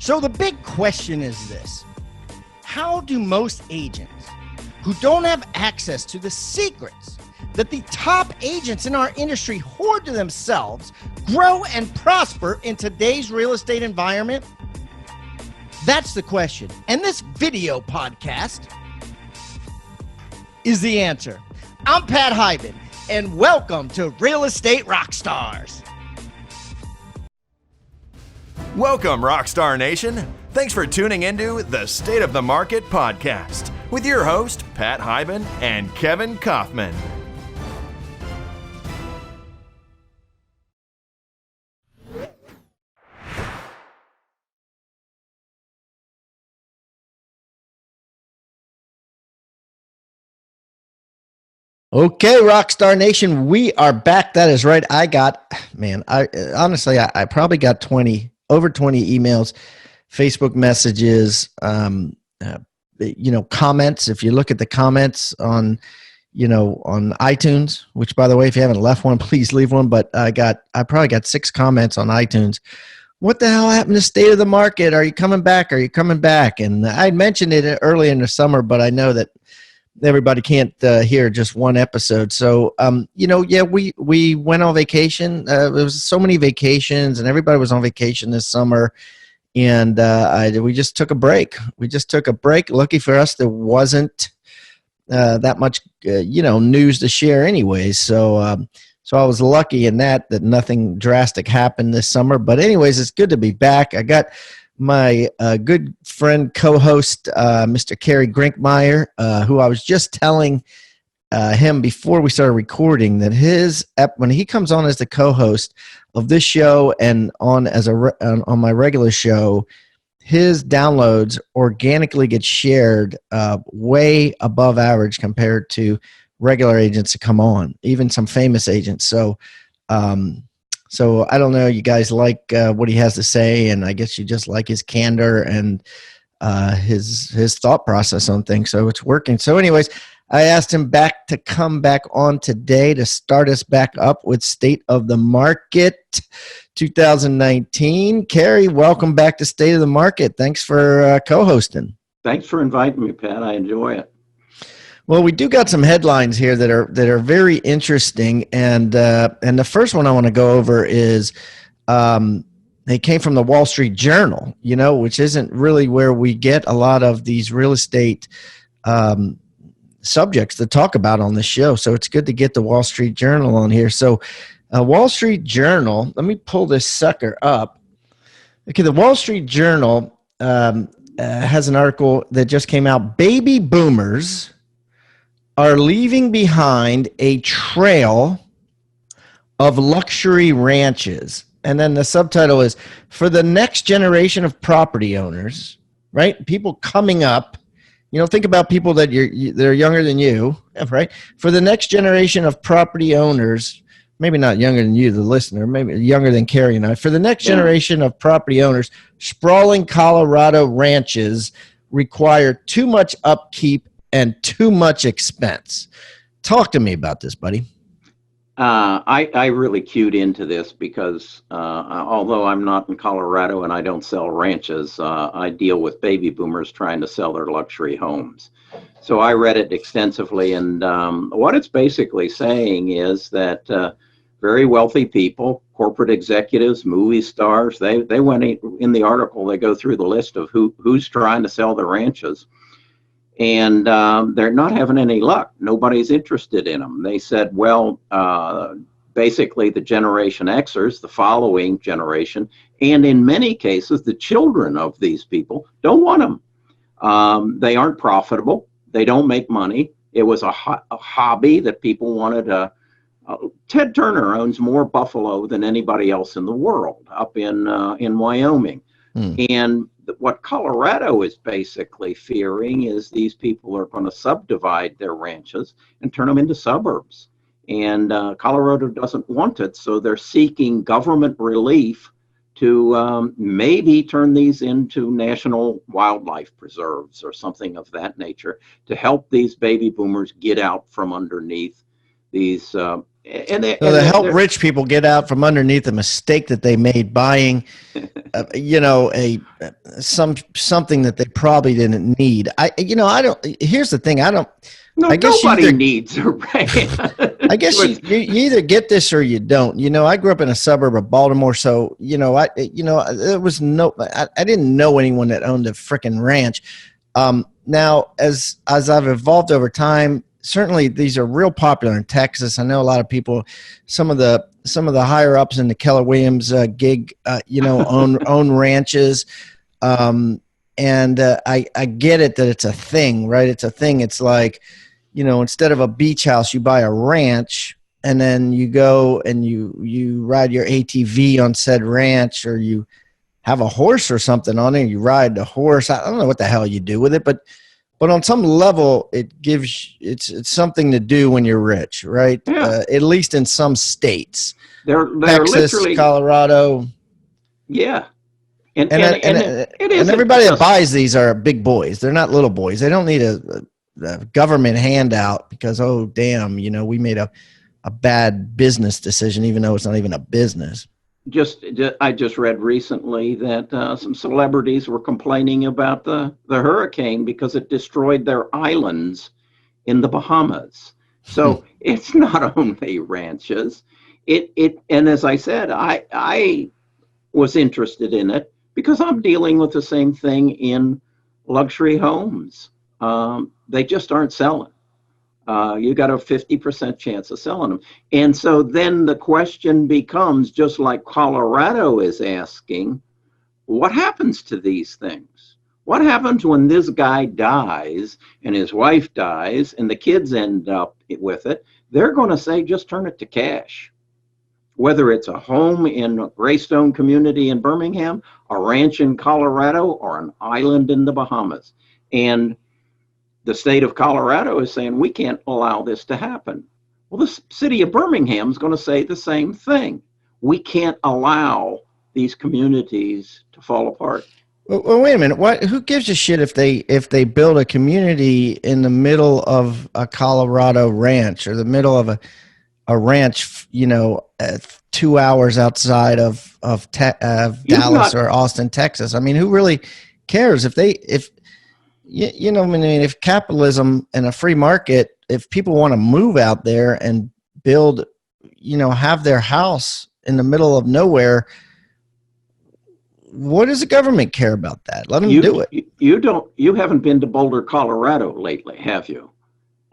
So the big question is this: how do most agents who don't have access to the secrets that the top agents in our industry hoard to themselves grow and prosper in today's real estate environment? That's the question. And this video podcast is the answer. I'm Pat Hyben, and welcome to Real Estate Rockstars. Welcome, Rockstar Nation. Thanks for tuning into the State of the Market podcast with your host, Pat Hyben and Kevin Kaufman. Okay, Rockstar Nation, we are back. That is right. I honestly probably got over 20 emails, Facebook messages, comments. If you look at the comments on iTunes, which, by the way, if you haven't left one, please leave one. But I probably got 6 comments on iTunes. What the hell happened to State of the Market? Are you coming back? Are you coming back? And I mentioned it early in the summer, but I know that everybody can't hear just one episode. So, we went on vacation. There was so many vacations, and everybody was on vacation this summer. And we just took a break. Lucky for us, there wasn't that much, news to share anyways. So I was lucky in that nothing drastic happened this summer. But anyways, it's good to be back. I got my good friend, co-host, Mr. Kerry Grinkmeyer, who I was just telling him before we started recording that when he comes on as the co-host of this show and on my regular show, his downloads organically get shared way above average compared to regular agents that come on, even some famous agents. So I don't know, you guys like what he has to say, and I guess you just like his candor and his thought process on things. So it's working. So anyways, I asked him to come back on today to start us back up with State of the Market 2019. Kerry, welcome back to State of the Market. Thanks for co-hosting. Thanks for inviting me, Pat. I enjoy it. Well, we do got some headlines here that are very interesting, and the first one I want to go over is they came from the Wall Street Journal, which isn't really where we get a lot of these real estate subjects to talk about on the show. So it's good to get the Wall Street Journal on here. So Wall Street Journal, let me pull this sucker up. Okay, the Wall Street Journal has an article that just came out. Baby boomers are leaving behind a trail of luxury ranches. And then the subtitle is, for the next generation of property owners, right? People coming up, think about people that are younger than you, right? For the next generation of property owners, maybe not younger than you, the listener, maybe younger than Kerry and I. For the next generation of property owners, sprawling Colorado ranches require too much upkeep and too much expense. Talk to me about this, buddy. I really cued into this because although I'm not in Colorado and I don't sell ranches, I deal with baby boomers trying to sell their luxury homes. So I read it extensively, and what it's basically saying is that very wealthy people, corporate executives, movie stars, they went in the article, they go through the list of who's trying to sell their ranches. And they're not having any luck. Nobody's interested in them. They said, basically the Generation Xers, the following generation, and in many cases, the children of these people don't want them. They aren't profitable. They don't make money. It was a hobby that people wanted to. Ted Turner owns more buffalo than anybody else in the world up in Wyoming. And what Colorado is basically fearing is these people are going to subdivide their ranches and turn them into suburbs. And Colorado doesn't want it, so they're seeking government relief to maybe turn these into national wildlife preserves or something of that nature to help these baby boomers get out from underneath These So to help rich people get out from underneath the mistake that they made buying, something that they probably didn't need. I don't. Here's the thing. I don't. No, I guess nobody needs a ranch. I guess you either get this or you don't. I grew up in a suburb of Baltimore, so there was I didn't know anyone that owned a frickin' ranch. Now, as I've evolved over time, certainly these are real popular in Texas. I know a lot of people, some of the higher ups in the Keller Williams gig, own ranches. And I get it that it's a thing, right? It's a thing. It's like, instead of a beach house, you buy a ranch, and then you go and you ride your ATV on said ranch, or you have a horse or something on it. You ride the horse. I don't know what the hell you do with it, but on some level, it's something to do when you're rich, right? Yeah. At least in some states, they're Texas, literally, Colorado. Yeah. And everybody that buys these are big boys. They're not little boys. They don't need a government handout because, oh, damn, we made a bad business decision, even though it's not even a business. I just read recently that some celebrities were complaining about the hurricane because it destroyed their islands in the Bahamas. So it's not only ranches. And as I said, I was interested in it because I'm dealing with the same thing in luxury homes. They just aren't selling. You got a 50% chance of selling them. And so then the question becomes, just like Colorado is asking, what happens to these things? What happens when this guy dies and his wife dies and the kids end up with it? They're going to say, just turn it to cash. Whether it's a home in a Greystone community in Birmingham, a ranch in Colorado, or an island in the Bahamas. And the state of Colorado is saying, we can't allow this to happen. Well, the city of Birmingham is going to say the same thing. We can't allow these communities to fall apart. Well, wait a minute. Who gives a shit if they build a community in the middle of a Colorado ranch, or the middle of a ranch, 2 hours outside of Dallas or Austin, Texas? I mean, who really cares if if capitalism and a free market, if people want to move out there and build, have their house in the middle of nowhere, what does the government care about that? Let them do it. You haven't been to Boulder, Colorado lately, have you?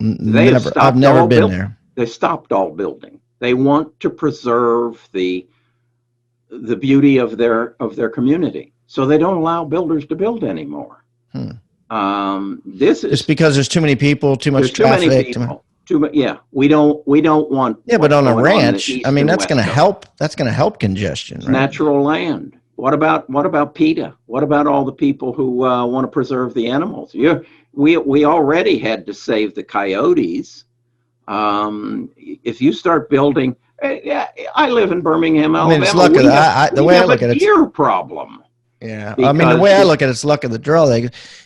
I've never been there. They stopped all building. They want to preserve the beauty of their community. So they don't allow builders to build anymore. This is just because there's too many people, too much traffic. Too many people. We don't want. Yeah, but on a ranch, I mean, that's going to help. That's going to help congestion. Right? Natural land. What about PETA? What about all the people who want to preserve the animals? We already had to save the coyotes. If you start building, I live in Birmingham, Alabama. It's luck the way I look at it, deer problem. Yeah, I mean, the way I look at it's luck of the draw.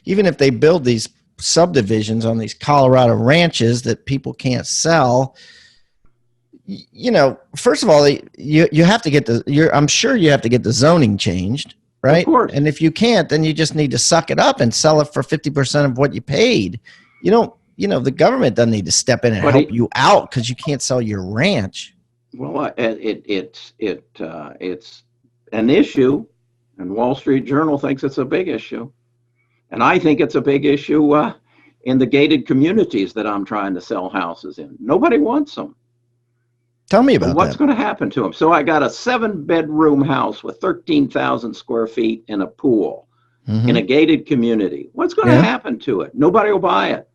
Even if they build these subdivisions on these Colorado ranches that people can't sell, first of all, you have to get I'm sure you have to get the zoning changed, right? Of course. And if you can't, then you just need to suck it up and sell it for 50% of what you paid. The government doesn't need to step in and help you out because you can't sell your ranch. Well, it's an issue. And Wall Street Journal thinks it's a big issue. And I think it's a big issue in the gated communities that I'm trying to sell houses in. Nobody wants them. Tell me about what's going to happen to them. So I got a 7-bedroom house with 13,000 square feet and a pool in a gated community. What's going to happen to it? Nobody will buy it.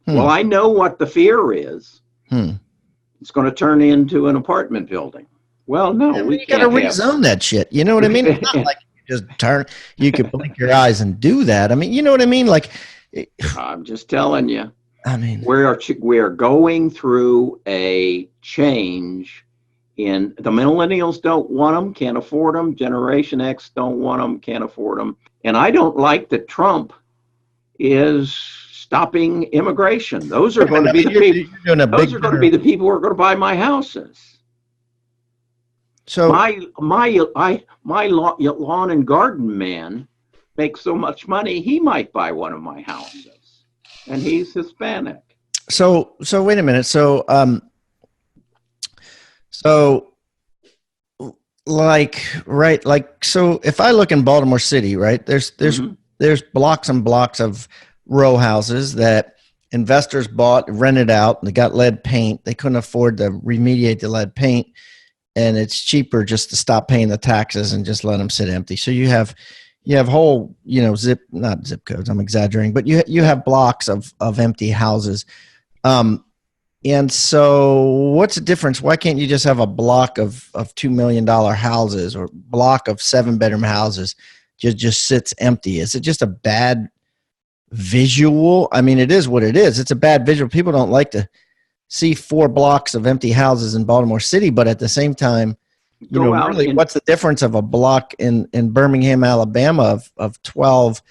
Well, I know what the fear is. It's going to turn into an apartment building. Well, no, we got to rezone that shit. You know what I mean? It's not like just you could blink your eyes and do that. I mean, you know what I mean? Like, I'm just telling you. I mean, we are going through a change in the millennials don't want them, can't afford them. Generation X don't want them, can't afford them. And I don't like that Trump is stopping immigration. Those are going to be the people. Those are going to be the people who are going to buy my houses. So my lawn and garden man makes so much money he might buy one of my houses, and he's Hispanic. So wait a minute. So if I look in Baltimore City, right, there's blocks and blocks of row houses that investors bought, rented out, and they got lead paint. They couldn't afford to remediate the lead paint, and it's cheaper just to stop paying the taxes and just let them sit empty. So you have whole, not zip codes, I'm exaggerating, but you have blocks of empty houses. And so what's the difference? Why can't you just have a block of $2 million houses or block of 7-bedroom houses just sits empty? Is it just a bad visual? I mean, it is what it is. It's a bad visual. People don't like to see 4 blocks of empty houses in Baltimore City, but at the same time, what's the difference of a block in Birmingham, Alabama of 12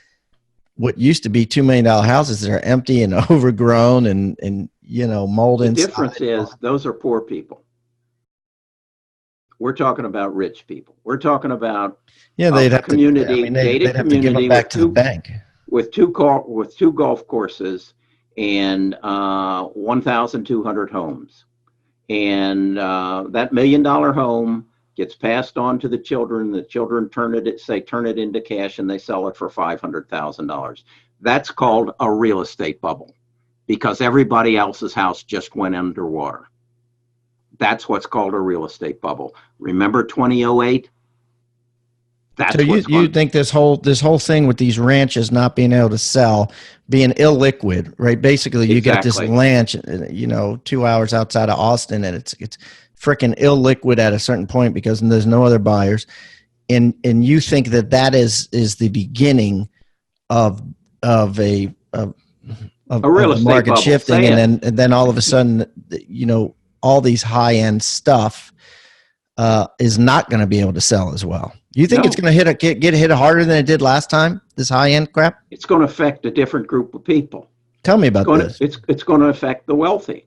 what used to be $2 million houses that are empty and overgrown and mold inside? The difference is those are poor people. We're talking about rich people. We're talking about they'd have community, they'd have to give them back to the bank with two golf courses and 1,200 homes, and that $1 million home gets passed on to the children. The children turn it into cash, and they sell it for $500,000. That's called a real estate bubble, because everybody else's house just went underwater. That's what's called a real estate bubble. Remember 2008? So you think this whole thing with these ranches not being able to sell, being illiquid, right? Basically, you get this ranch, 2 hours outside of Austin, and it's freaking illiquid at a certain point because there's no other buyers, and you think that is the beginning of a real estate market bubble. Shifting, and then all of a sudden, all these high end stuff is not going to be able to sell as well. You think it's going to get hit harder than it did last time? This high end crap? It's going to affect a different group of people. Tell me about this. It's going to affect the wealthy.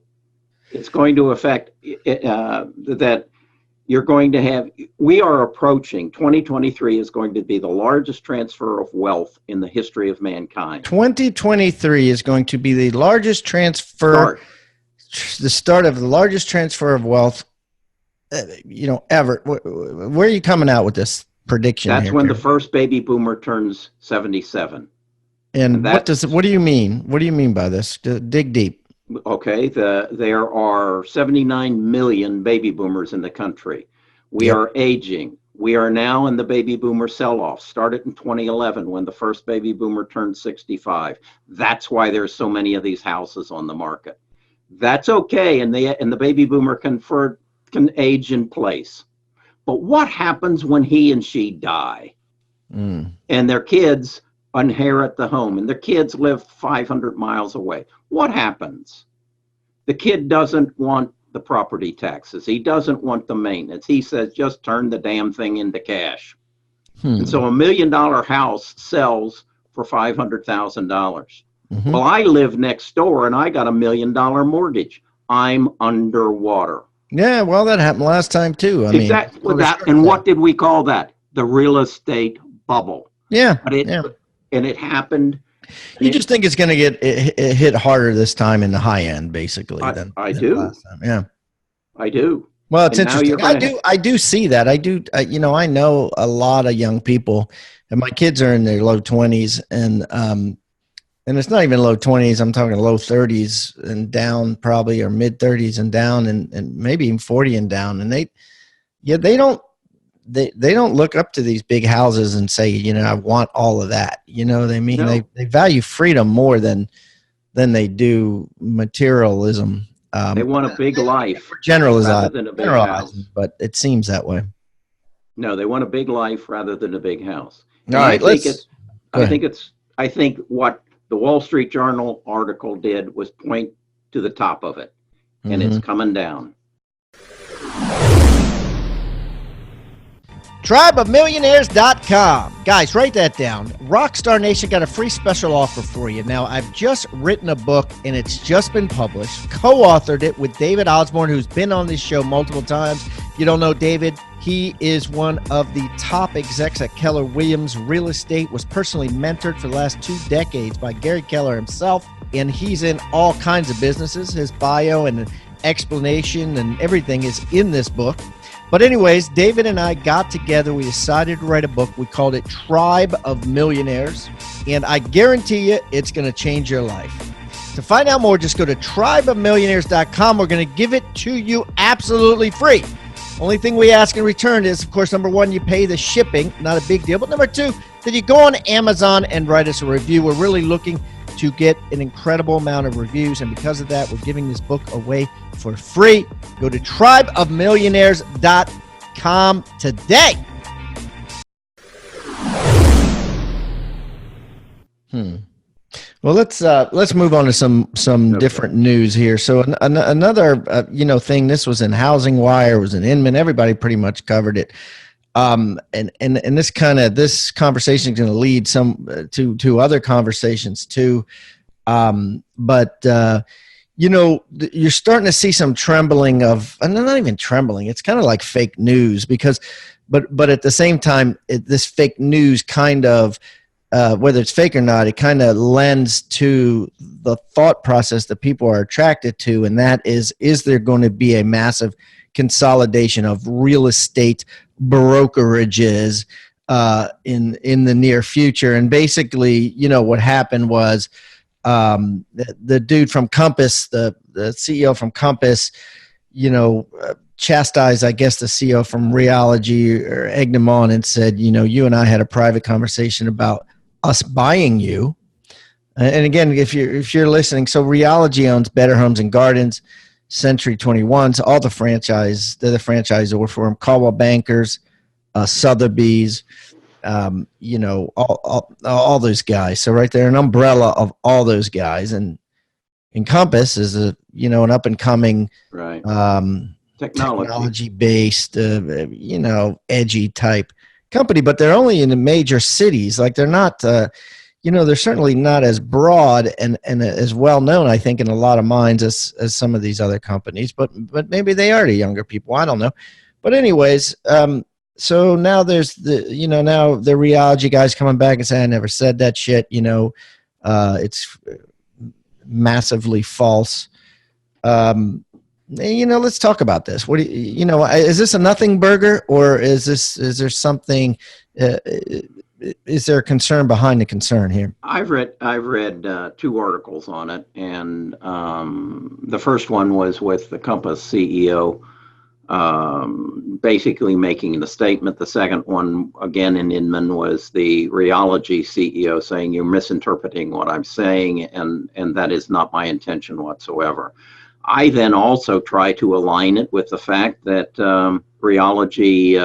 It's going to affect that you're going to have. We are approaching 2023 is going to be the largest transfer of wealth in the history of mankind. 2023 is going to be the largest transfer. The start of the largest transfer of wealth, ever. Where are you coming out with this prediction? That's when the first baby boomer turns 77. And what do you mean? What do you mean by this? Dig deep. Okay, there are 79 million baby boomers in the country. We are aging. We are now in the baby boomer sell-off. Started in 2011 when the first baby boomer turned 65. That's why there's so many of these houses on the market. That's okay, and the baby boomer can age in place. But what happens when he and she die, and their kids inherit the home, and their kids live 500 miles away? What happens? The kid doesn't want the property taxes. He doesn't want the maintenance. He says, just turn the damn thing into cash. And so $1 million house sells for $500,000. Well, I live next door and I got $1 million mortgage. I'm underwater. Yeah, well, that happened last time too. And what did we call that? The real estate bubble. Yeah. And it happened. You just think it's going to get hit harder this time in the high end, basically. I do. Last time. Yeah, I do. Well, it's interesting. I do see that. I do. I know a lot of young people, and my kids are in their low 20s, and it's not even low 20s. I'm talking low 30s and down, probably, or mid 30s and down, and maybe even 40 and down. And they don't look up to these big houses and say, I want all of that. They value freedom more than they do materialism. They want a big life. Rather than a big house. But it seems that way. No, they want a big life rather than a big house. All right, I think what the Wall Street Journal article did was point to the top of it, and it's coming down. tribeofmillionaires.com. Guys, write that down. Rockstar Nation got a free special offer for you. Now, I've just written a book, and it's just been published. Co-authored it with David Osborne, who's been on this show multiple times. If you don't know David, he is one of the top execs at Keller Williams Real Estate, was personally mentored for the last 2 decades by Gary Keller himself, and he's in all kinds of businesses. His bio and explanation and everything is in this book. But anyways, David and I got together. We decided to write a book. We called it Tribe of Millionaires. And I guarantee you it's going to change your life. To find out more, just go to tribeofmillionaires.com. We're going to give it to you absolutely free. Only thing we ask in return is, of course, number one, you pay the shipping. Not a big deal. But number two, that you go on Amazon and write us a review. We're really looking to get an incredible amount of reviews. And because of that, we're giving this book away for free. Go to tribeofmillionaires.com today. Well, let's move on to some different news here. So another thing. This was in Housing Wire, was in Inman. Everybody pretty much covered it. And this conversation is going to lead to other conversations too. You're starting to see some trembling of, and not even trembling. It's kind of like fake news because, but at the same time, this fake news kind of, whether it's fake or not, it kind of lends to the thought process that people are attracted to. And that is there going to be a massive consolidation of real estate brokerages in the near future? And basically, what happened was the dude from Compass, the CEO from Compass, chastised, I guess, the CEO from Realogy, or egged him on and said, you and I had a private conversation about us buying you. And again, if you're listening, so Realogy owns Better Homes and Gardens, Century 21s, all the franchise. They're the franchisor for them. Caldwell Bankers, Sotheby's, all those guys. So right there, an umbrella of all those guys. And Encompass is an up and coming, right, technology based, edgy type company. But they're only in the major cities. Like they're not. They're certainly not as broad and as well known, I think, in a lot of minds as some of these other companies. But maybe they are to younger people. I don't know. But anyways, so now there's now the Realogy guys coming back and saying, I never said that shit. It's massively false. Let's talk about this. What do is this a nothing burger, or is there something? Is there a concern behind the concern here? I've read 2 articles on it, and the first one was with the Compass CEO, basically making the statement. The second one, again in Inman, was the Realogy CEO saying, you're misinterpreting what I'm saying, and that is not my intention whatsoever. I then also try to align it with the fact that Realogy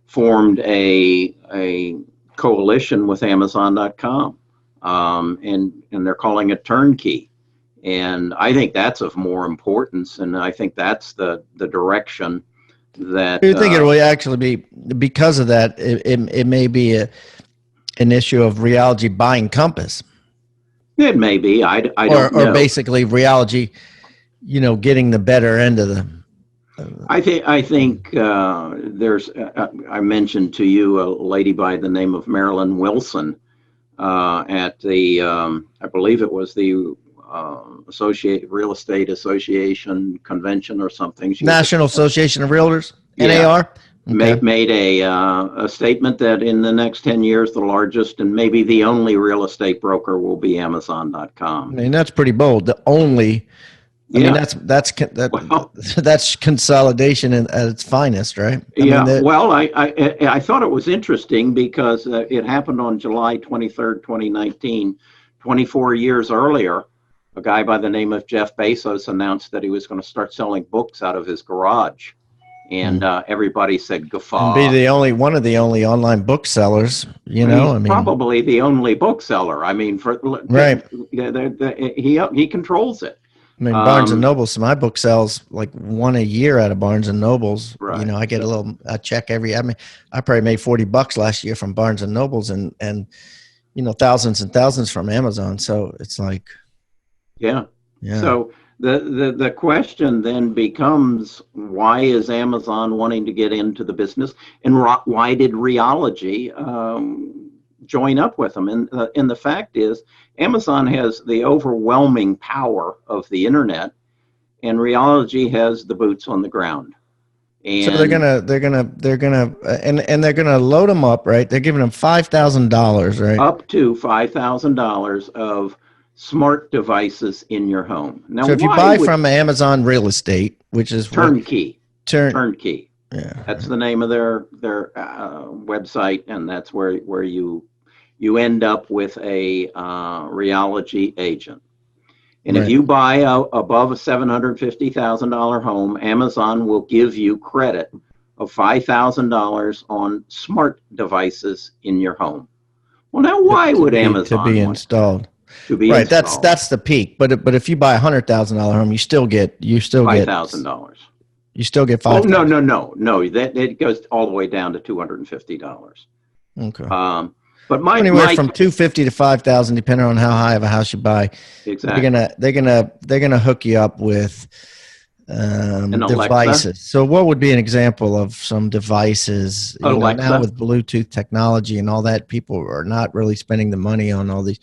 formed a coalition with Amazon.com, and they're calling it Turnkey. And I think that's of more importance, and I think that's the direction that. Do you think it will actually be, because of that, it may be an issue of Realogy buying Compass? It may be. I don't know. Or basically Realogy, getting the better end of the. I think there's. I mentioned to you a lady by the name of Marilyn Wilson at the. I believe it was the Real Estate Association convention or something. National Association of Realtors, NAR. Okay. Made a statement that in the next 10 years, the largest and maybe the only real estate broker will be Amazon.com. I mean, that's pretty bold. The only. I mean, that's consolidation at its finest, right? I thought it was interesting because it happened on July 23rd, 2019. 24 years earlier, a guy by the name of Jeff Bezos announced that he was going to start selling books out of his garage. And everybody said guffaw. And be one of the only online booksellers, probably the only bookseller. I mean, right. He controls it. I mean, Barnes and Nobles, my book sells like one a year out of Barnes and Nobles. Right. You know, I get a check I probably made $40 last year from Barnes and Nobles and, you know, thousands and thousands from Amazon. So it's like, yeah. So the question then becomes, why is Amazon wanting to get into the business, and why did Reology join up with them? And the fact is, Amazon has the overwhelming power of the internet, and Reology has the boots on the ground. And so they're gonna load them up, right? They're giving them $5,000, right? Up to $5,000 of smart devices in your home. Now, so if you buy from Amazon Real Estate, which is Turnkey, Turnkey, that's the name of their website, and that's where you end up with a Reology agent. And if you buy above a $750,000 home, Amazon will give you credit of $5,000 on smart devices in your home. Well, now why would Amazon to be installed? To be right, installed. that's the peak. But if you buy $100,000 home, you still get $5,000. You still get $5,000. Oh, no. That it goes all the way down to $250. Okay. But anywhere from $250 to $5,000, depending on how high of a house you buy. Exactly. They're gonna hook you up with devices. So what would be an example of some devices? You know, now with Bluetooth technology and all that, people are not really spending the money on all these,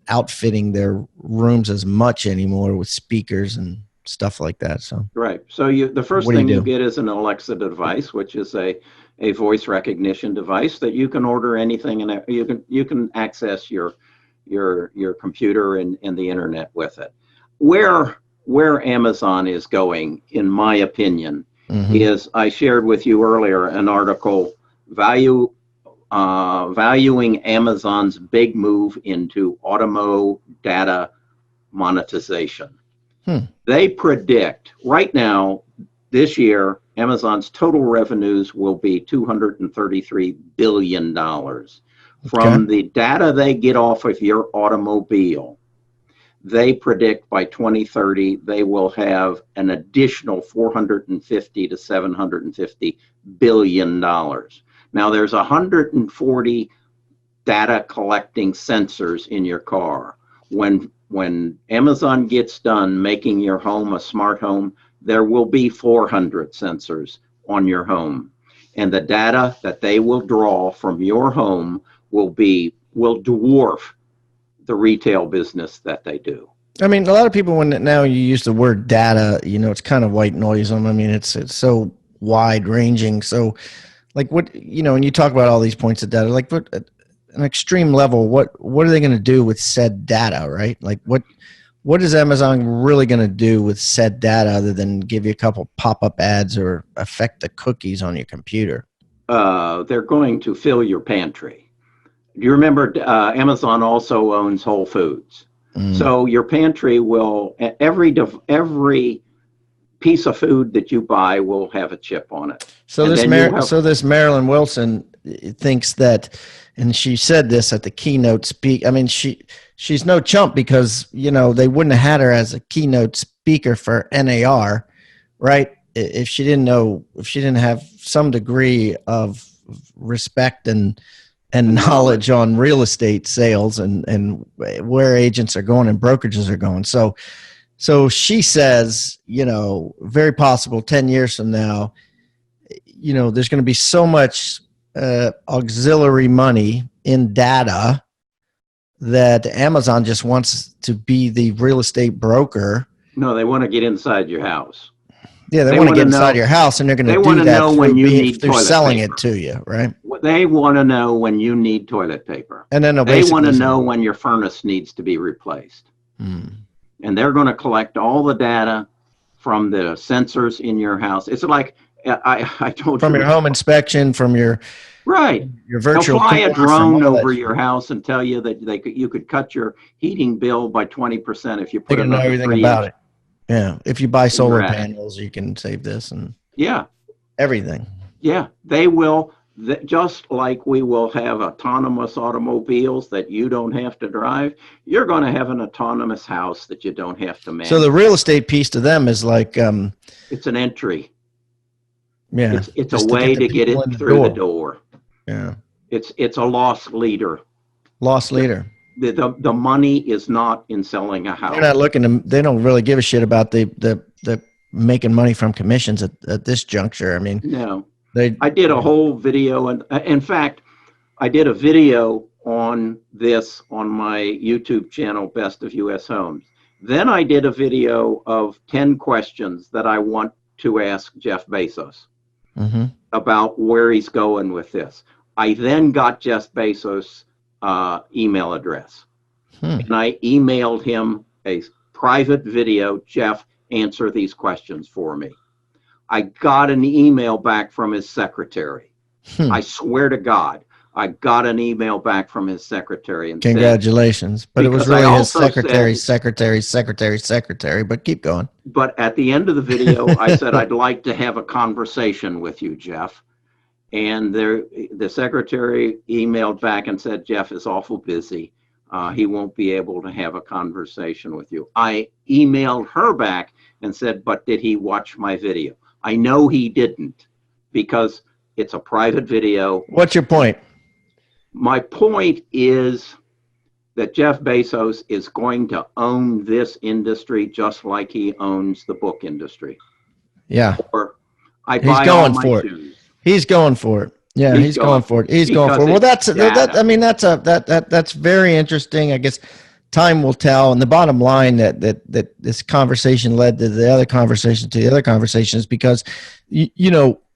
outfitting their rooms as much anymore with speakers and stuff like that. So right. So the first thing you get is an Alexa device, which is a voice recognition device that you can order anything, and you can access your computer and the internet with it. Where Amazon is going, in my opinion, is, I shared with you earlier an article valuing Amazon's big move into automo data monetization. They predict right now, this year, Amazon's total revenues will be $233 billion from the data they get off of your automobile. They predict by 2030 they will have an additional $450 to $750 billion. Now, there's 140 data collecting sensors in your car. When Amazon gets done making your home a smart home, there will be 400 sensors on your home. And the data that they will draw from your home will dwarf the retail business that they do. I mean, a lot of people, when now you use the word data, it's kind of white noise. I mean, it's so wide ranging. So like when you talk about all these points of data, like what an extreme level, what are they going to do with said data, right? Like what is Amazon really going to do with said data other than give you a couple pop-up ads or affect the cookies on your computer? They're going to fill your pantry. Do you remember Amazon also owns Whole Foods? So your pantry will, every piece of food that you buy will have a chip on it. So this Marilyn Wilson thinks that, and she said this at the keynote speak. I mean, she's no chump, because they wouldn't have had her as a keynote speaker for NAR, right? If she didn't have some degree of respect and knowledge on real estate sales and where agents are going and brokerages are going. So she says, very possible 10 years from now, there's going to be so much auxiliary money in data that Amazon just wants to be the real estate broker. No, they want to get inside your house. Yeah, they want to get inside your house, and they're going to do that through selling it to you, right? They want to know when you need toilet paper. And then they want to know when your furnace needs to be replaced. And they're going to collect all the data from the sensors in your house. It's like I told you. From your home inspection, from your your virtual. They'll fly a drone over your house and tell you that you could cut your heating bill by 20% if you put know everything about it. Yeah, if you buy solar panels, you can save this and everything. Yeah, they will just like we will have autonomous automobiles that you don't have to drive, you're going to have an autonomous house that you don't have to manage. So the real estate piece to them is like, it's an entry. yeah, It's a way to get it through the door. Yeah, it's a loss leader. Loss leader. The money is not in selling a house. They're not looking to. They don't really give a shit about the making money from commissions at this juncture. I mean, no. I did a whole video, and in fact, I did a video on this on my YouTube channel, Best of U.S. Homes. Then I did a video of 10 questions that I want to ask Jeff Bezos about where he's going with this. I then got Jeff Bezos' email address, and I emailed him a private video. Jeff, answer these questions for me. I got an email back from his secretary. I swear to God, I got an email back from his secretary and congratulations. Said, but it was really his secretary, said, secretary, but keep going. But at the end of the video, I said, I'd like to have a conversation with you, Jeff. And the secretary emailed back and said, Jeff is awful busy. He won't be able to have a conversation with you. I emailed her back and said, but did he watch my video? I know he didn't, because it's a private video. What's your point? My point is that Jeff Bezos is going to own this industry just like he owns the book industry. Yeah. Or He's going for it. He's going for it. Yeah, he's going for it. He's going for it. Well, that's very interesting. I guess time will tell. And the bottom line that this conversation led to the other conversation is because,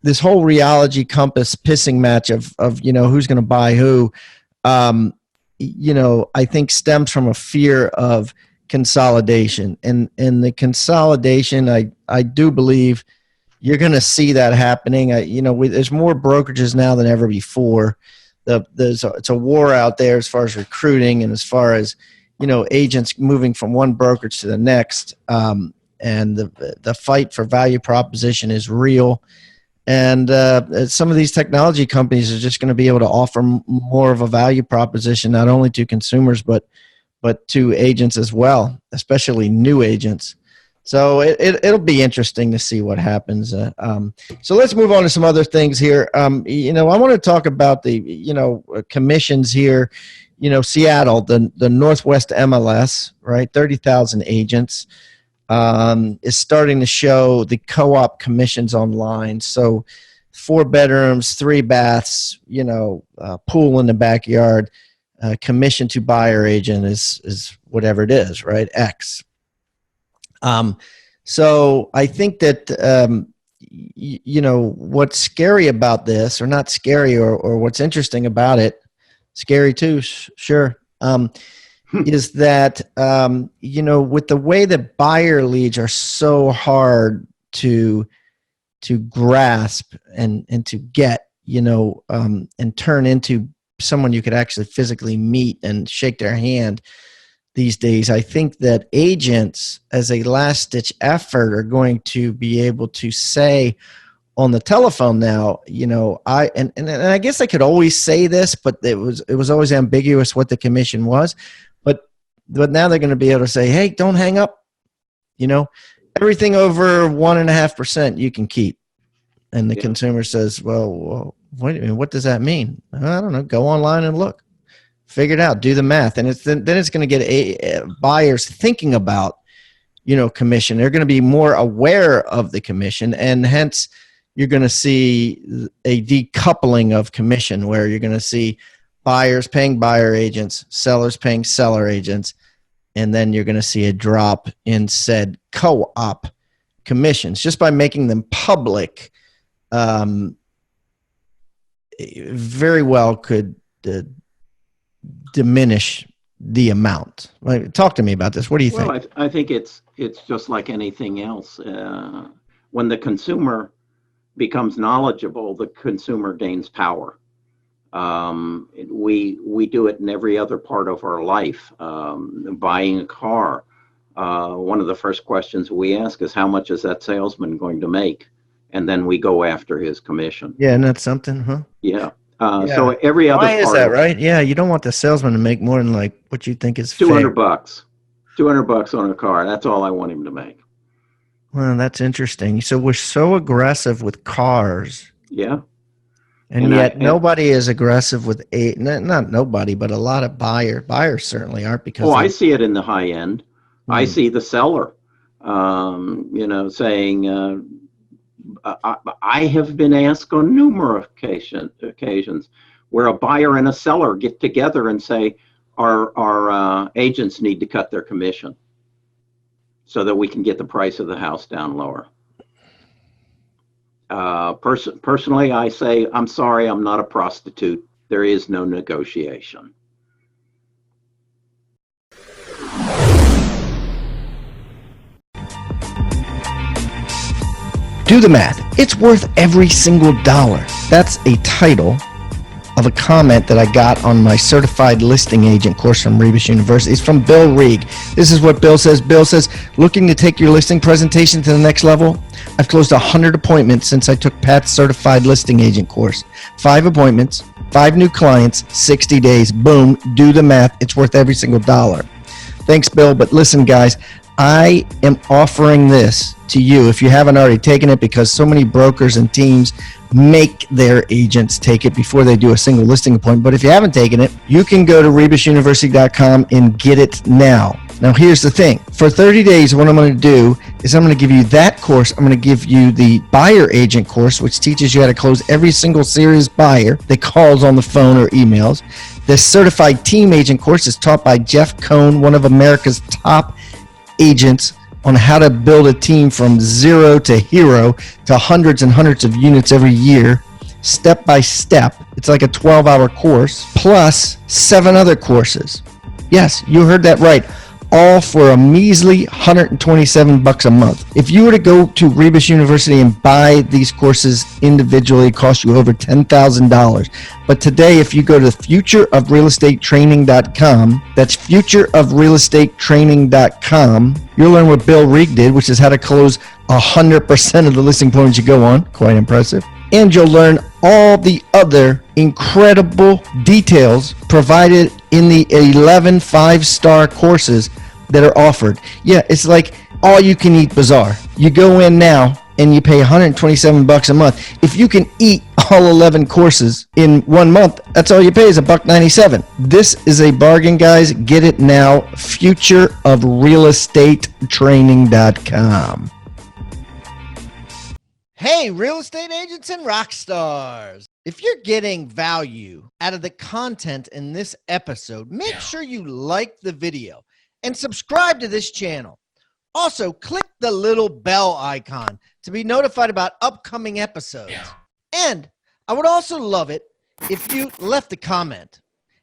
this whole reality compass pissing match of who's going to buy who, I think stems from a fear of consolidation. And the consolidation, I do believe you're going to see that happening. There's more brokerages now than ever before. It's a war out there as far as recruiting and as far as, agents moving from one brokerage to the next. And the fight for value proposition is real. And some of these technology companies are just going to be able to offer more of a value proposition, not only to consumers, but to agents as well, especially new agents. So it'll be interesting to see what happens. So let's move on to some other things here. I want to talk about the, commissions here. Seattle, the Northwest MLS, right? 30,000 agents is starting to show the co-op commissions online. So 4 bedrooms, 3 baths, pool in the backyard, commission to buyer agent is whatever it is, right? X. So I think that, what's scary about this, or not scary, or what's interesting about it, scary too, sure, is that, with the way that buyer leads are so hard to grasp and to get, and turn into someone you could actually physically meet and shake their hand these days, I think that agents, as a last-ditch effort, are going to be able to say on the telephone now, I guess I could always say this, but it was always ambiguous what the commission was. But now they're going to be able to say, hey, don't hang up. Everything over 1.5% you can keep. And the consumer says, well, wait a minute, what does that mean? I don't know. Go online and look. Figure it out. Do the math. And then it's going to get buyers thinking about, commission. They're going to be more aware of the commission, and hence you're going to see a decoupling of commission, where you're going to see buyers paying buyer agents, sellers paying seller agents, and then you're going to see a drop in said co-op commissions just by making them public. Very well could diminish the amount. Talk to me about this. What do you think? Well, I think it's just like anything else. When the consumer becomes knowledgeable, the consumer gains power. We do it in every other part of our life. Buying a car, one of the first questions we ask is, how much is that salesman going to make? and then we go after his commission. Yeah, and that's something, huh? Yeah. Yeah. So every other Why is part that, of right? Yeah, you don't want the salesman to make more than like what you think is fair. $200, $200 on a car. That's all I want him to make. Well, that's interesting. So we're so aggressive with cars. Yeah. And yet nobody is aggressive with not nobody, but a lot of buyers certainly aren't, because I see it in the high end. I see the seller, saying, I have been asked on numerous occasions where a buyer and a seller get together and say, our agents need to cut their commission so that we can get the price of the house down lower. Personally, I say, I'm sorry, I'm not a prostitute. There is no negotiation. Do the math. It's worth every single dollar. That's a title of a comment that I got on my certified listing agent course from Rebus University. It's from Bill Reeg. This is what Bill says. Bill says, looking to take your listing presentation to the next level? I've closed 100 appointments since I took Pat's certified listing agent course. 5 appointments, 5 new clients, 60 days. Boom, do the math. It's worth every single dollar. Thanks, Bill. But listen, guys, I am offering this to you if you haven't already taken it, because so many brokers and teams make their agents take it before they do a single listing appointment. But if you haven't taken it, you can go to rebusuniversity.com and get it now. Now, here's the thing. For 30 days, what I'm going to do is I'm going to give you that course. I'm going to give you the buyer agent course, which teaches you how to close every single serious buyer that calls on the phone or emails. The certified team agent course is taught by Jeff Cohn, one of America's top agents, on how to build a team from zero to hero to hundreds and hundreds of units every year, step by step. It's like a 12-hour course, plus 7 other courses. Yes, you heard that right. All for a measly $127 a month. If you were to go to Rebus University and buy these courses individually, it costs you over $10,000. But today, if you go to futureofrealestatetraining.com, that's futureofrealestatetraining.com, you'll learn what Bill Reeg did, which is how to close 100% of the listing appointments you go on. Quite impressive. And you'll learn all the other incredible details provided in the 11 5-star courses that are offered. Yeah, it's like all you can eat bazaar. You go in now and you pay $127 a month. If you can eat all 11 courses in 1 month, that's all you pay is $197. This is a bargain, guys. Get it now. Futureofrealestatetraining.com. Hey, real estate agents and rock stars. If you're getting value out of the content in this episode, make sure you like the video and subscribe to this channel. Also, click the little bell icon to be notified about upcoming episodes. And I would also love it if you left a comment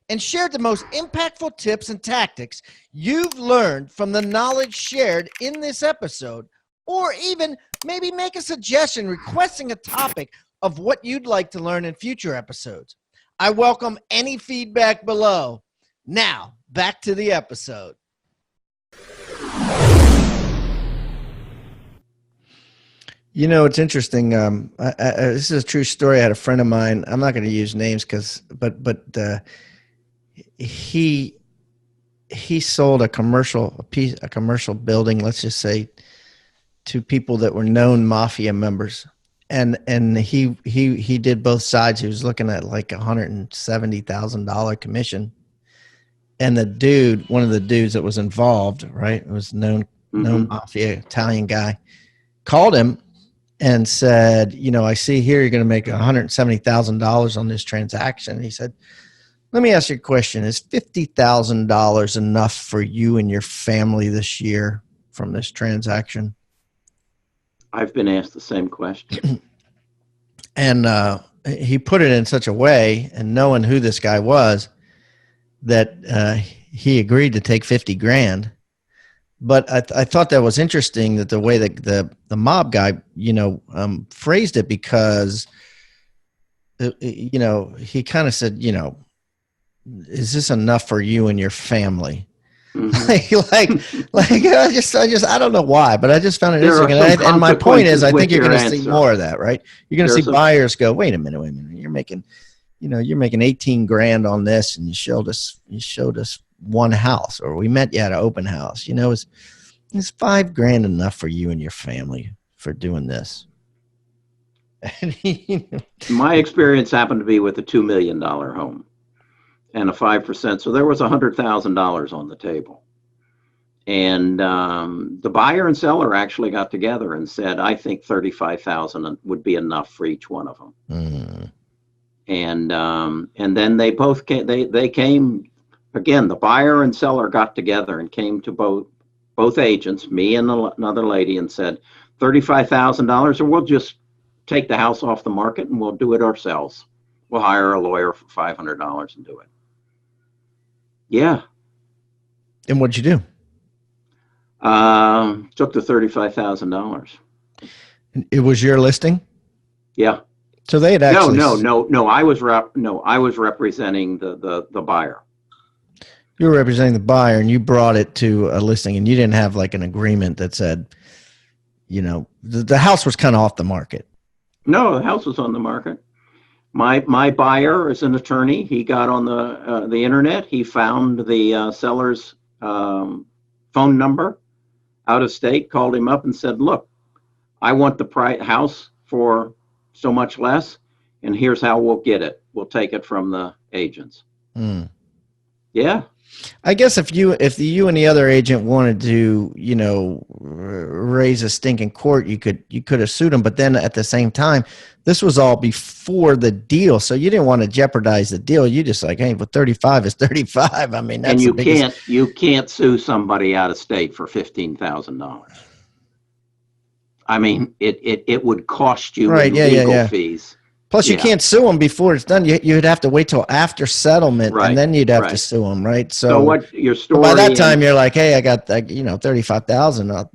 and shared the most impactful tips and tactics you've learned from the knowledge shared in this episode, or even maybe make a suggestion requesting a topic of what you'd like to learn in future episodes. I welcome any feedback below. Now, back to the episode. You know, it's interesting. This is a true story. I had a friend of mine. I'm not going to use names but he sold a commercial building, let's just say, to people that were known mafia members. And he did both sides. He was looking at like $170,000 commission. And the dude, one of the dudes that was involved, right, was known mafia Italian guy, called him and said, you know, I see here you're going to make $170,000 on this transaction. And he said, let me ask you a question. Is $50,000 enough for you and your family this year from this transaction? I've been asked the same question. And he put it in such a way, and knowing who this guy was, that he agreed to take 50 grand. But I thought that was interesting, that the way that the mob guy, you know, phrased it, because, you know, he kind of said, you know, is this enough for you and your family? I don't know why, but I just found it There are interesting. some And my point is, consequences I with think you're your going to see answer. more of that, right? You're going to see There's a buyers go, wait a minute, you're making, you're making 18 grand on this, and you showed us one house, or we met you at an open house. Is 5 grand enough for you and your family for doing this? My experience happened to be with a $2 million home and a 5%. So there was $100,000 on the table. And the buyer and seller actually got together and said, I think 35,000 would be enough for each one of them. Mm. And then they both came, they came again, the buyer and seller got together and came to both agents, me and another lady, and said, $35,000, or we'll just take the house off the market and we'll do it ourselves. We'll hire a lawyer for $500 and do it. Yeah. And what'd you do? Took the $35,000. It was your listing? Yeah. So they had actually No. I was representing the buyer. You were representing the buyer, and you brought it to a listing, and you didn't have like an agreement that said, the house was kind of off the market. No, the house was on the market. My buyer is an attorney. He got on the internet. He found the seller's phone number out of state, called him up and said, look, I want the house for so much less, and here's how we'll get it. We'll take it from the agents. Mm. Yeah. I guess if you and the other agent wanted to, raise a stink in court, you could have sued them. But then at the same time, this was all before the deal, so you didn't want to jeopardize the deal. You just like, hey, but 35 is 35. I mean, that's and you can't sue somebody out of state for $15,000. I mean, it would cost you legal fees. Plus, you can't sue them before it's done. You'd have to wait till after settlement, and then you'd have to sue them, right? So what your story? By that time, you're like, hey, I got 35,000. I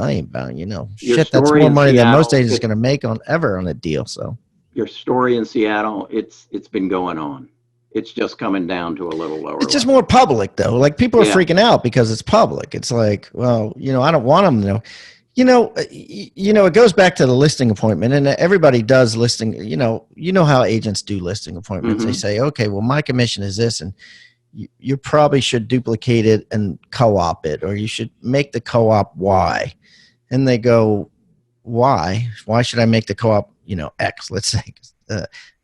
ain't bound. Shit, that's more money than most agents going to make on a deal. So your story in Seattle, it's been going on. It's just coming down to a little lower. It's just more public, though. Like people are freaking out because it's public. It's like, well, I don't want them to know. It goes back to the listing appointment, and everybody does listing. How agents do listing appointments. Mm-hmm. They say, okay, well, my commission is this, and you probably should duplicate it and co-op it, or you should make the co-op Y. And they go, why? Why should I make the co-op, X, let's say?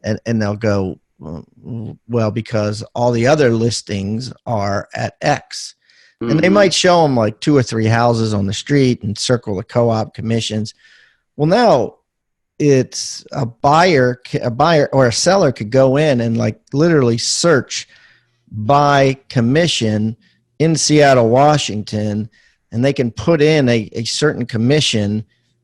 And they'll go, well, because all the other listings are at X. And they might show them like 2 or 3 houses on the street and circle the co-op commissions. Well, now it's a buyer or a seller could go in and like literally search by commission in Seattle, Washington, and they can put in a certain commission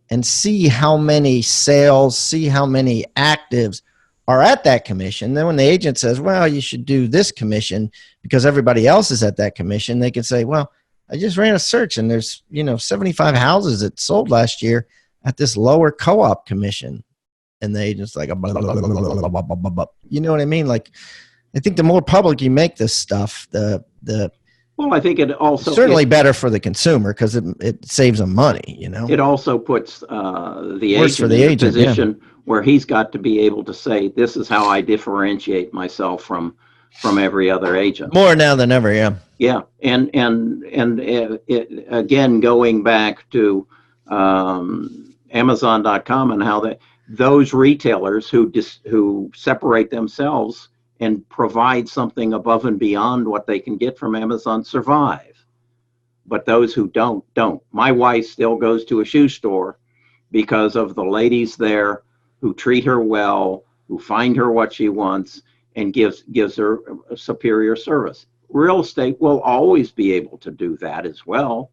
and see how many sales, see how many actives are at that commission. Then when the agent says, well, you should do this commission because everybody else is at that commission, they can say, well, I just ran a search and there's, 75 houses that sold last year at this lower co-op commission. And the agent's like, blah, blah, blah, blah, blah, blah, blah. You know what I mean? Like, I think the more public you make this stuff, well, I think it also certainly better for the consumer because it saves them money, It also puts the agent in a position where he's got to be able to say, this is how I differentiate myself from every other agent. More now than ever, yeah. Yeah, and again, going back to Amazon.com and how those retailers who separate themselves and provide something above and beyond what they can get from Amazon survive. But those who don't. My wife still goes to a shoe store because of the ladies there who treat her well, who find her what she wants, and gives her a superior service. Real estate will always be able to do that as well.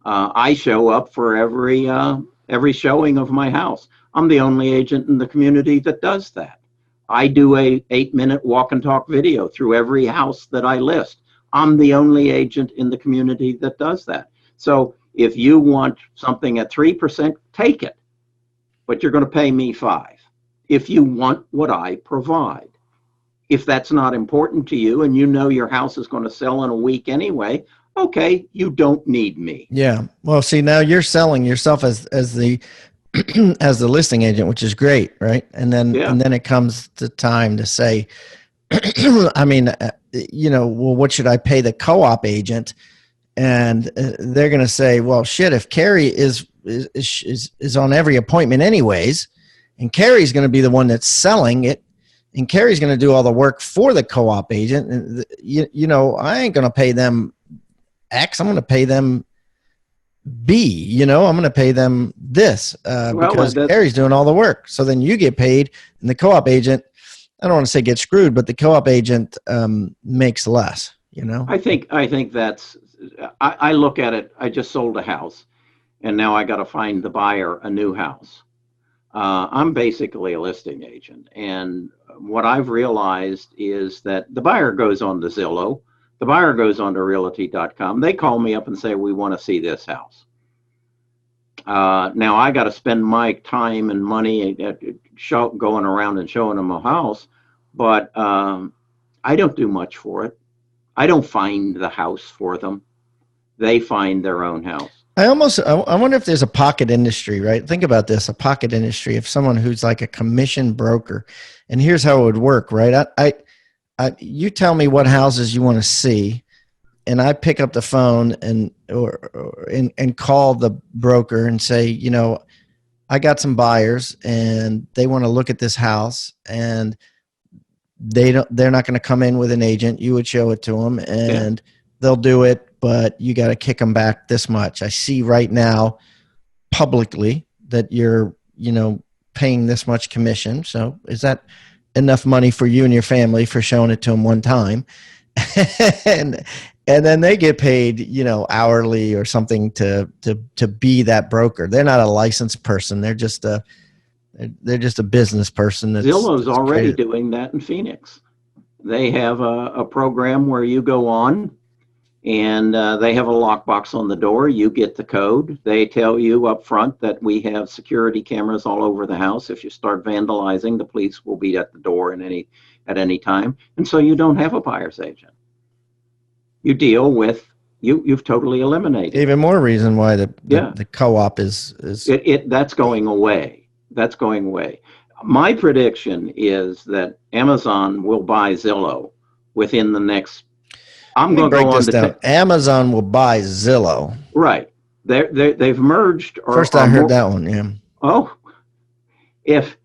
I show up for every showing of my house. I'm the only agent in the community that does that. I do a 8-minute walk and talk video through every house that I list. I'm the only agent in the community that does that. So if you want something at 3%, take it, but you're going to pay me 5%. If you want what I provide. If that's not important to you and your house is going to sell in a week anyway, okay, you don't need me. Yeah. Well, see, now you're selling yourself as the as the listing agent, which is great, right? Yeah. And then it comes to time to say, I mean, well, what should I pay the co-op agent? And they're going to say, well, shit, if Carrie is on every appointment anyways, and Carrie's going to be the one that's selling it, and Carrie's going to do all the work for the co-op agent, and I ain't going to pay them X. I'm going to pay them B. I'm going to pay them this because Carrie's doing all the work. So then you get paid, and the co-op agent, I don't want to say get screwed, but the co-op agent makes less. I think that's. I look at it. I just sold a house, and now I got to find the buyer a new house. I'm basically a listing agent, and what I've realized is that the buyer goes on to Zillow, the buyer goes on to realty.com. They call me up and say, we want to see this house. Now I got to spend my time and money going around and showing them a house, but I don't do much for it. I don't find the house for them. They find their own house. I wonder if there's a pocket industry, right? Think about this, a pocket industry of someone who's like a commission broker. And here's how it would work, right? You tell me what houses you want to see, and I pick up the phone and call the broker and say, I got some buyers and they want to look at this house, and they're not going to come in with an agent. You would show it to them, and they'll do it, but you got to kick them back this much. I see right now publicly that you're, paying this much commission. So is that enough money for you and your family for showing it to them one time? and then they get paid, hourly or something to be that broker. They're not a licensed person. They're just a business person. Zillow's already doing that in Phoenix. They have a program where you go on, and they have a lockbox on the door. You get the code. They tell you up front that we have security cameras all over the house. If you start vandalizing, the police will be at the door at any time. And so you don't have a buyer's agent. You deal with, you've totally eliminated. Even more reason why the co-op is that's going away. That's going away. My prediction is that Amazon will buy Zillow within the next. I'm going to go on to Amazon will buy Zillow. Right. They've merged. First I heard that one. Yeah. Oh, if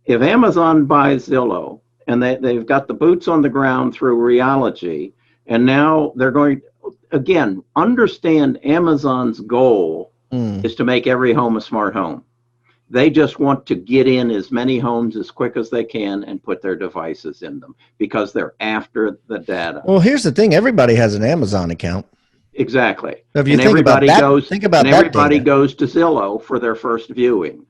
Amazon buys Zillow and they've got the boots on the ground through Realogy, and now they're going again, understand Amazon's goal is to make every home a smart home. They just want to get in as many homes as quick as they can and put their devices in them because they're after the data. Well, here's the thing. Everybody has an Amazon account. Exactly. So if you think about that, everybody goes to Zillow for their first viewing.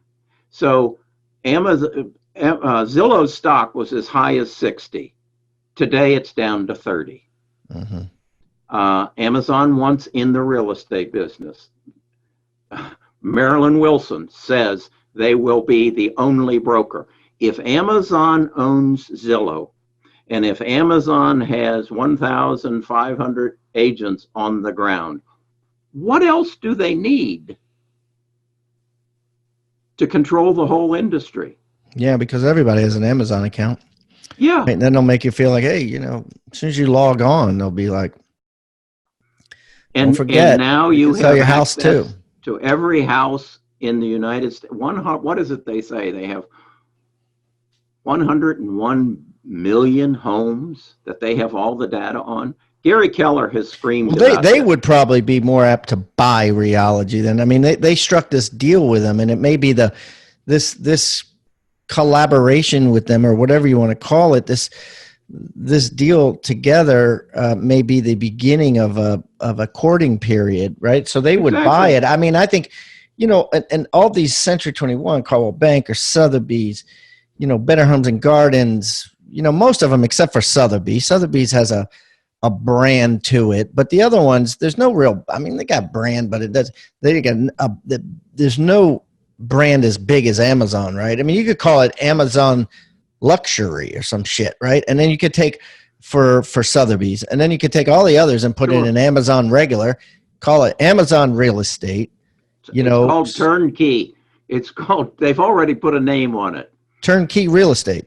So Zillow's stock was as high as 60. Today it's down to 30. Mm-hmm. Amazon once in the real estate business. Marilyn Wilson says they will be the only broker. If Amazon owns Zillow, and if Amazon has 1,500 agents on the ground, what else do they need to control the whole industry? Yeah, because everybody has an Amazon account. Yeah. And then they'll make you feel like, hey, as soon as you log on, they'll be like, don't forget, and now you sell have your house too. To every house in the United States. What is it they say? They have 101 million homes that they have all the data on. Gary Keller has screamed. Well, they would probably be more apt to buy Realogy than. I mean, they struck this deal with them, and it may be this collaboration with them, or whatever you want to call it. This deal together may be the beginning of a courting period, right? So they would buy it. I mean, I think, and all these Century 21, Coldwell Bank or Sotheby's, Better Homes and Gardens, most of them except for Sotheby's. Sotheby's has a brand to it, but the other ones, there's no real. I mean, they got brand, but there's no brand as big as Amazon, right? I mean, you could call it Amazon luxury or some shit, right? And then you could take for Sotheby's, and then you could take all the others and put it in an Amazon regular, call it Amazon Real Estate. It's called turnkey. They've already put a name on it. Turnkey Real Estate.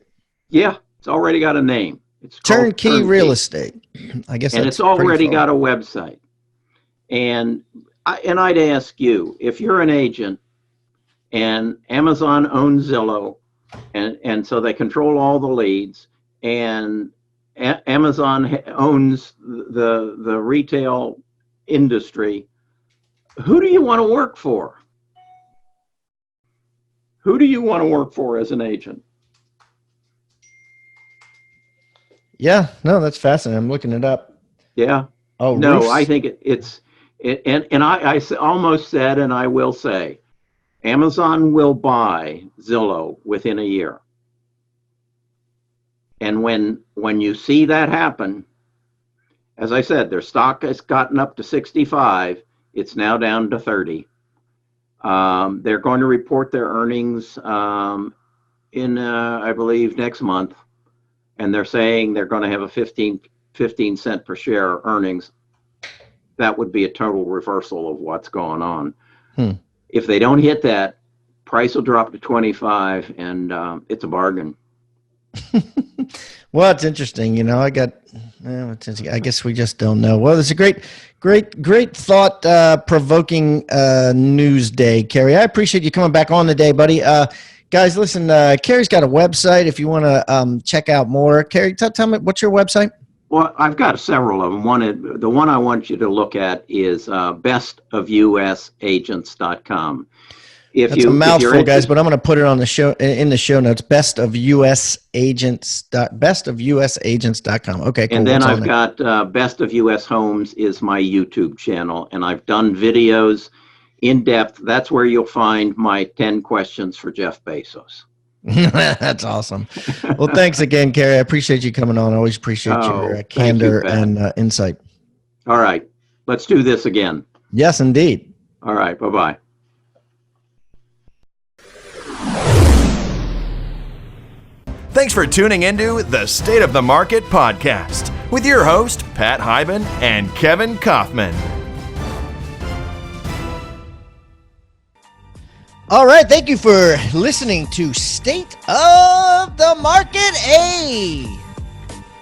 Yeah, it's already got a name. It's Turnkey Real Estate. I guess, and it's already got a website. And I'd ask you, if you're an agent and Amazon owns Zillow, and so they control all the leads, and Amazon owns the retail industry, who do you want to work for? Who do you want to work for as an agent? Yeah, no, that's fascinating. I'm looking it up. Yeah. Oh, no, roofs. I think I almost said, and I will say, Amazon will buy Zillow within a year. And when you see that happen, as I said, their stock has gotten up to 65. It's now down to 30. They're going to report their earnings in, I believe, next month. And they're saying they're going to have a 15 cent per share earnings. That would be a total reversal of what's going on. If they don't hit that, price will drop to 25, and it's a bargain. Well, it's interesting. I guess we just don't know. Well, it's a great thought provoking news day, Kerry. I appreciate you coming back on today, buddy. Guys, listen, Kerry's got a website if you want to check out more. Kerry, tell me, what's your website? Well, I've got several of them. The one I want you to look at is bestofusagents.com. That's a mouthful, guys, but I'm going to put it on the show in the show notes. bestofusagents.com. Okay, cool. And then I've got Best of US Homes is my YouTube channel, and I've done videos in depth. That's where you'll find my 10 questions for Jeff Bezos. That's awesome. Well, thanks again, Kerry. I appreciate you coming on. I always appreciate your candor and insight. All right. Let's do this again. Yes, indeed. All right. Bye-bye. Thanks for tuning into the State of the Market podcast with your host, Pat Hyben and Kevin Kaufman. All right. Thank you for listening to State of the Market, a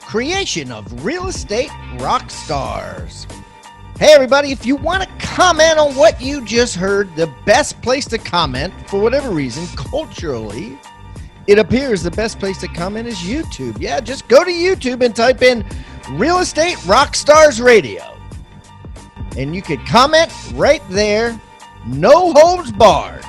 creation of Real Estate Rock Stars. Hey, everybody, if you want to comment on what you just heard, the best place to comment, for whatever reason, culturally, it appears the best place to comment is YouTube. Yeah, just go to YouTube and type in Real Estate Rockstars Radio. And you could comment right there, no holds barred.